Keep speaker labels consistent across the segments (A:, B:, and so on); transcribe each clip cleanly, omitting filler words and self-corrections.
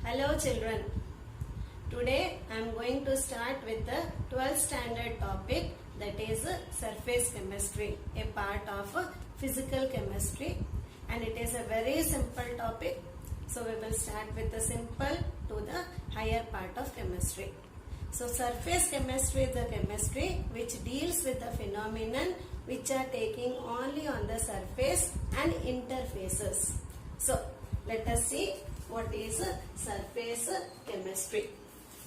A: Hello children. Today I am going to start with the 12th standard topic, that is surface chemistry, a part of physical chemistry, and it is a very simple topic. So we will start with the simple to the higher part of chemistry. So surface chemistry is the chemistry which deals with the phenomenon which are taking only on the surface and interfaces. So let us see what is surface chemistry.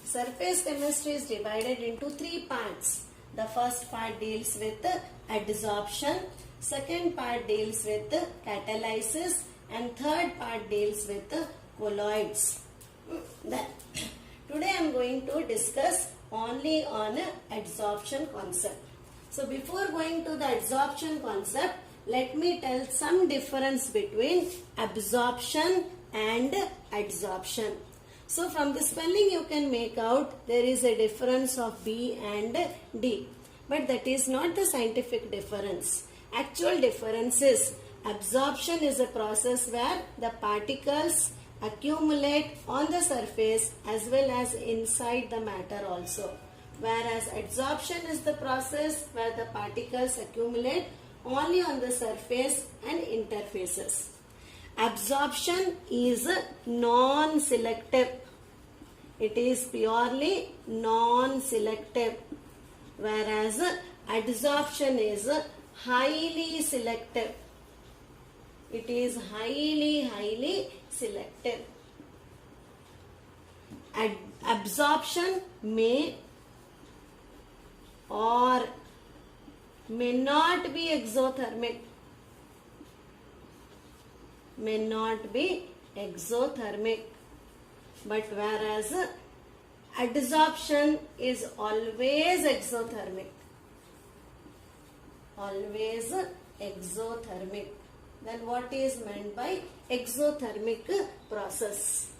A: Surface chemistry is divided into three parts. The first part deals with adsorption, second part deals with catalysis, and third part deals with colloids. Today I am going to discuss only on adsorption concept. So before going to the adsorption concept, let me tell some difference between absorption and adsorption. So from the spelling you can make out there is a difference of B and D. But that is not the scientific difference. Actual difference is absorption is a process where the particles accumulate on the surface as well as inside the matter also. Whereas adsorption is the process where the particles accumulate only on the surface and interfaces. Absorption is non-selective. It is purely non-selective. Whereas adsorption is highly selective. It is highly selective. Absorption may or may not be exothermic. May not be exothermic. But whereas adsorption is always exothermic. Always exothermic. Then what is meant by exothermic process?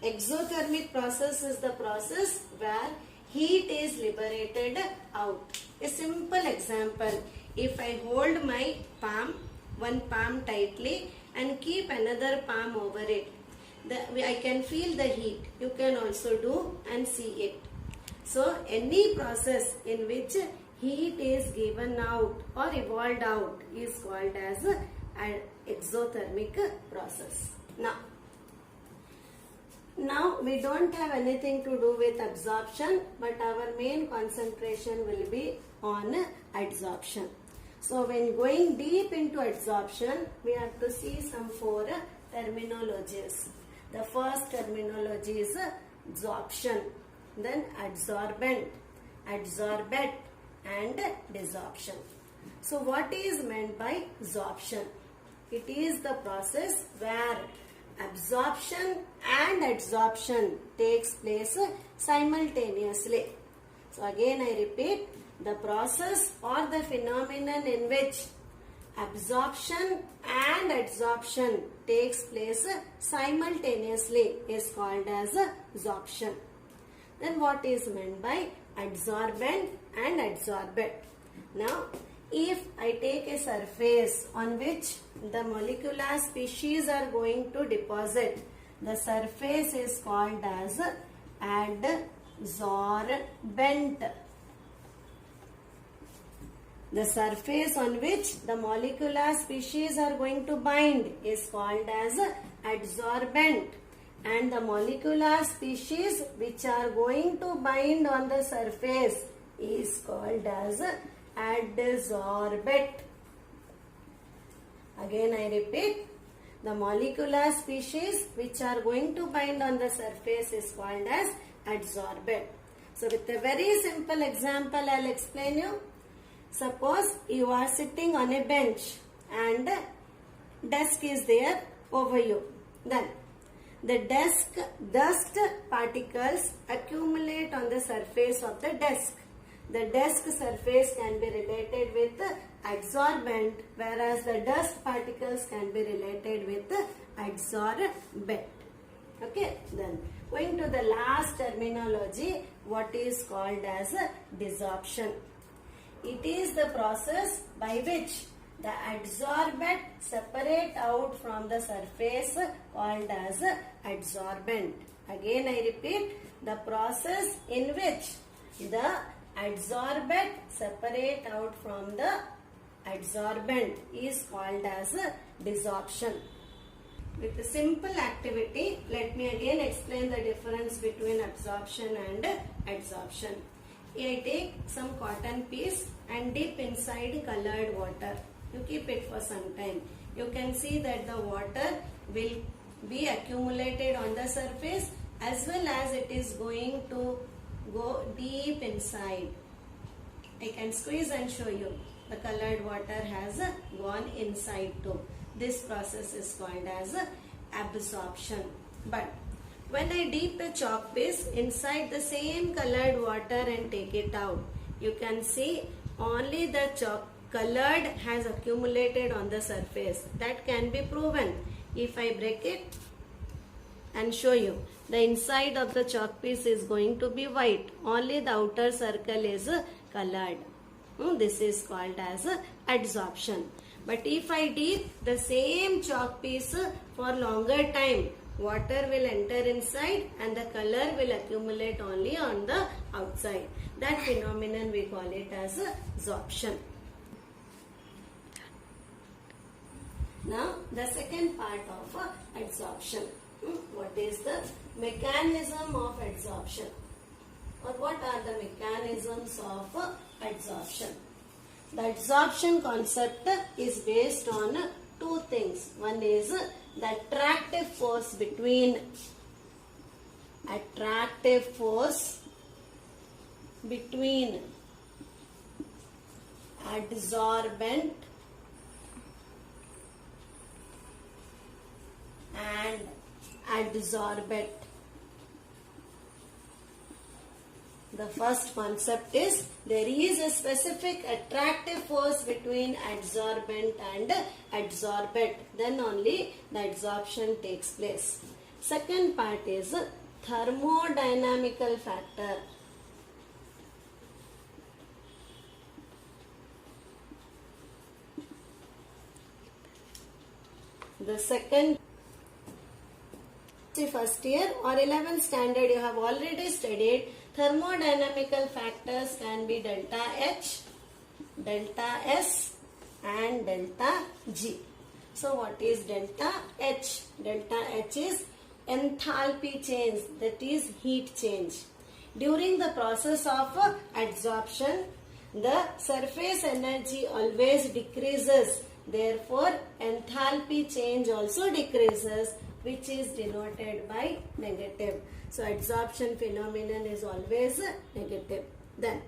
A: Exothermic process is the process where heat is liberated out. A simple example, if I hold my palm, one palm tightly and keep another palm over it, I can feel the heat. You can also do and see it. So any process in which heat is given out or evolved out is called as an exothermic process. Now we don't have anything to do with absorption, but our main concentration will be on adsorption. So when going deep into adsorption, we have to see some four terminologies. The first terminology is absorption, then adsorbent, adsorbate, and desorption. So what is meant by absorption? It is the process where absorption and adsorption takes place simultaneously. So again I repeat, the process or the phenomenon in which absorption and adsorption takes place simultaneously is called as absorption. Then what is meant by adsorbent and adsorbate? Now, if I take a surface on which the molecular species are going to deposit, the surface is called as adsorbent. The surface on which the molecular species are going to bind is called as adsorbent, and the molecular species which are going to bind on the surface is called as adsorbate. Again I repeat, the molecular species which are going to bind on the surface is called as adsorbate. So with a very simple example I will explain you. Suppose you are sitting on a bench and desk is there over you. Then the dust particles accumulate on the surface of the desk. The desk surface can be related with adsorbent, whereas the dust particles can be related with adsorbate. Okay, then going to the last terminology, what is called as desorption. It is the process by which The adsorbent separate out from the surface called as adsorbent. Again I repeat, the process in which the adsorbent separate out from the adsorbent is called as desorption. With a simple activity, let me again explain the difference between absorption and adsorption. I take some cotton piece and dip inside colored water. You keep it for some time. You can see that the water will be accumulated on the surface as well as it is going to go deep inside. I can squeeze and show you. The colored water has gone inside too. This process is called as absorption. But when I dip a chalk piece inside the same colored water and take it out, you can see only the chalk colored has accumulated on the surface. That can be proven. If I break it and show you, the inside of the chalk piece is going to be white. Only the outer circle is colored. This is called as adsorption. But if I dip the same chalk piece for longer time, water will enter inside and the color will accumulate only on the outside. That phenomenon we call it as absorption. Now the second part of adsorption. What is the mechanism of adsorption? Or what are the mechanisms of adsorption? The adsorption concept is based on two things. One is the attractive force between adsorbent and adsorbent. The first concept is there is a specific attractive force between adsorbent and adsorbent. Then only the adsorption takes place. Second part is thermodynamical factor. The second, first year or 11th standard you have already studied thermodynamical factors can be delta H, delta S and delta G. So what is delta H? Delta H is enthalpy change, that is heat change. During the process of adsorption, the surface energy always decreases. Therefore, enthalpy change also decreases, which is denoted by negative. So, adsorption phenomenon is always negative. Then,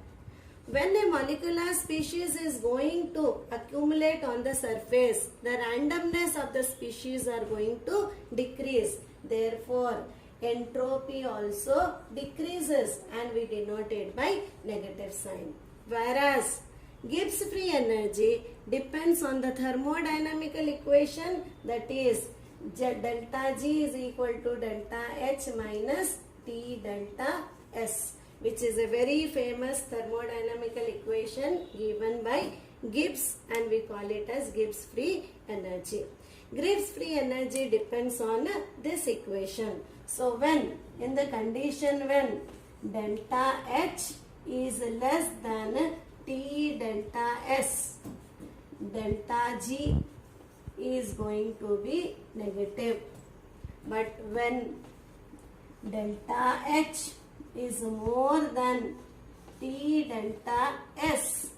A: when a molecular species is going to accumulate on the surface, the randomness of the species are going to decrease. Therefore, entropy also decreases and we denote it by negative sign. Whereas, Gibbs free energy depends on the thermodynamical equation, that is delta G is equal to delta H minus T delta S, which is a very famous thermodynamical equation given by Gibbs and we call it as Gibbs free energy. Gibbs free energy depends on this equation. So when in the condition when delta H is less than T delta S, delta G is going to be negative. But when delta H is more than T delta S,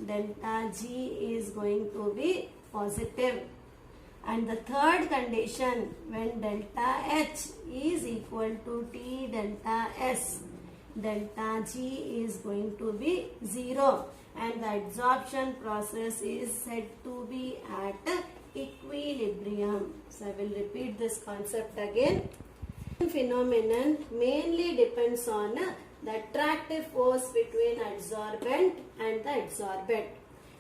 A: delta G is going to be positive. And the third condition, when delta H is equal to T delta S, delta G is going to be 0 and the adsorption process is said to be at equilibrium. So I will repeat this concept again. Phenomenon mainly depends on the attractive force between adsorbent and the adsorbent.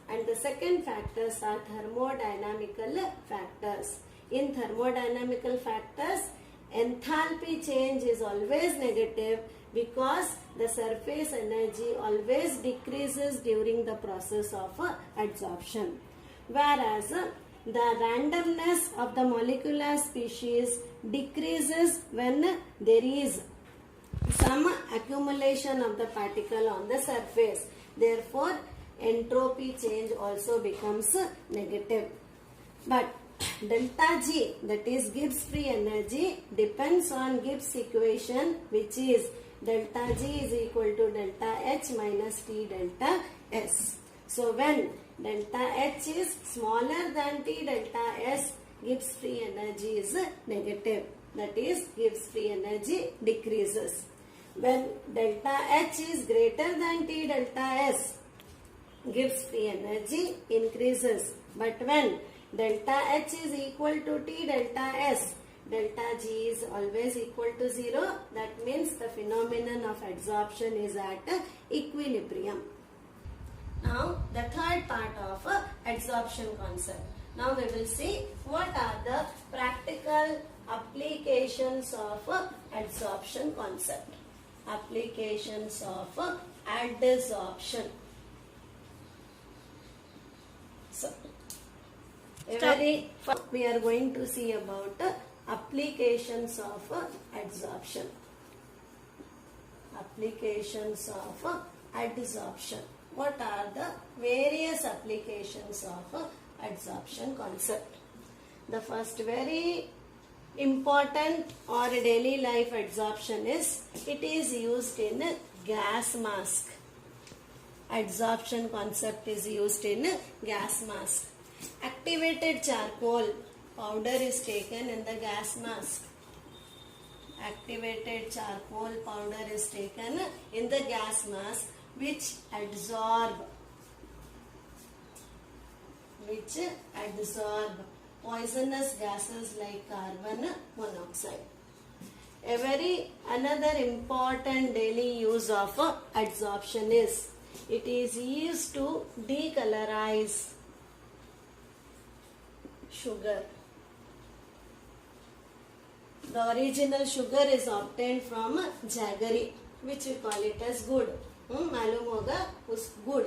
A: And the second factors are thermodynamical factors. In thermodynamical factors, enthalpy change is always negative because the surface energy always decreases during the process of adsorption. whereas the randomness of the molecular species decreases when there is some accumulation of the particle on the surface. Therefore, entropy change also becomes negative. But delta G, that is Gibbs free energy, depends on Gibbs equation, which is delta G is equal to delta H minus T delta S. So when delta H is smaller than T delta S, Gibbs free energy is negative. That is, Gibbs free energy decreases. When delta H is greater than T delta S, Gibbs free energy increases. But when delta H is equal to T delta S, delta G is always equal to 0. That means the phenomenon of adsorption is at equilibrium. Now the third part of adsorption concept. Now we will see what are the practical applications of adsorption concept. Applications of adsorption. So, we are going to see about applications of adsorption. Applications of adsorption. What are the various applications of adsorption concept? The first very important or daily life adsorption is, it is used in gas mask. Adsorption concept is used in gas mask. Activated charcoal powder is taken in the gas mask. Activated charcoal powder is taken in the gas mask, which adsorb poisonous gases like carbon monoxide. A very another important daily use of adsorption is, it is used to decolorize sugar. The original sugar is obtained from jaggery, which we call it as गुड़. मालूम होगा उस गुड़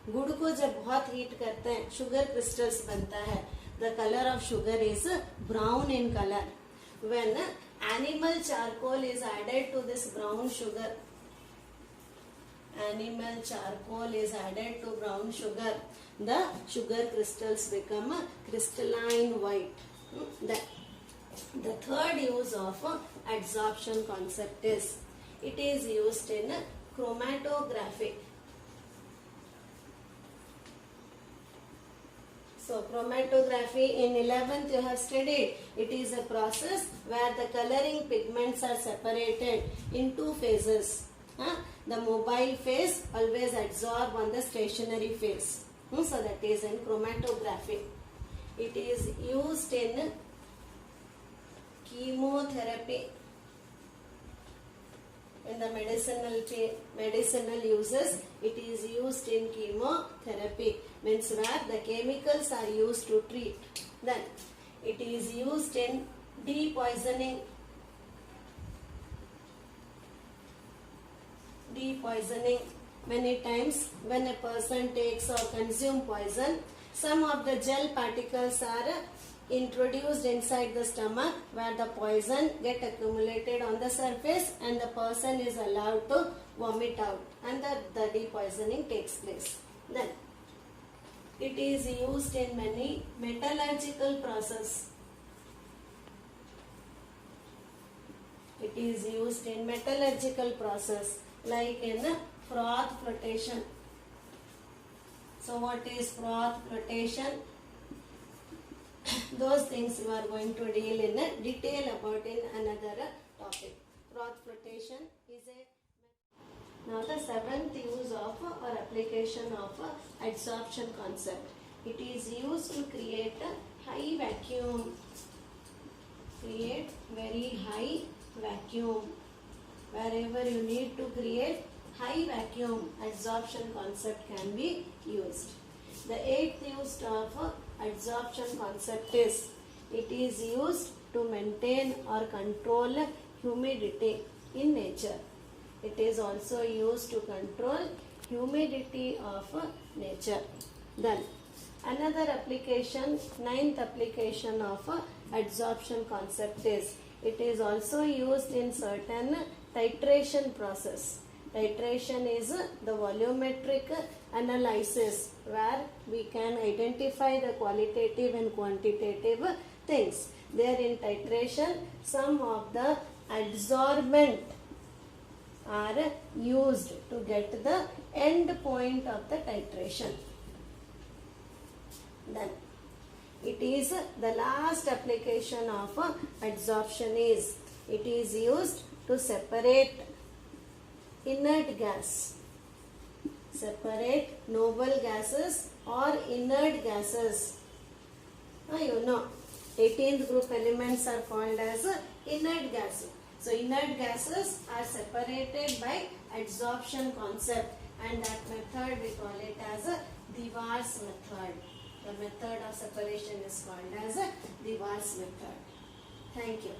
A: को जब बहुत heat करते हैं, शुगर क्रिस्टल्स बनता है. The color of sugar is brown in color. When animal charcoal is added to this brown sugar, animal charcoal is added to brown sugar, the sugar crystals become crystalline white. The third use of adsorption concept is, it is used in chromatography. So chromatography in 11th you have studied. It is a process where the coloring pigments are separated in two phases. The mobile phase always adsorb on the stationary phase. So that is in chromatography. It is used in chemotherapy. In the medicinal uses, it is used in chemotherapy, means where the chemicals are used to treat. Then it is used in depoisoning. Depoisoning. Many times when a person takes or consumes poison, some of the gel particles are introduced inside the stomach, where the poison get accumulated on the surface and the person is allowed to vomit out, and the depoisoning takes place. Then it is used in many metallurgical process. It is used in metallurgical process like in froth flotation. So what is froth flotation? Those things we are going to deal in detail about in another topic. Froth flotation is a... Now the seventh use of or application of adsorption concept. It is used to create a high vacuum. Create very high vacuum. Wherever you need to create high vacuum, adsorption concept can be used. The eighth use of adsorption concept is, it is used to maintain or control humidity in nature. It is also used to control humidity of nature. Then Another application, ninth application of adsorption concept is, it is also used in certain titration process. Titration is the volumetric analysis where we can identify the qualitative and quantitative things. There in titration, some of the adsorbent are used to get the end point of the titration. Then it is the last application of adsorption is, it is used to separate inert gas, separate noble gases or inert gases. You know, 18th group elements are called as inert gases. So inert gases are separated by adsorption concept, and that method we call it as a Dewars method. The method of separation is called as a Dewars method. Thank you.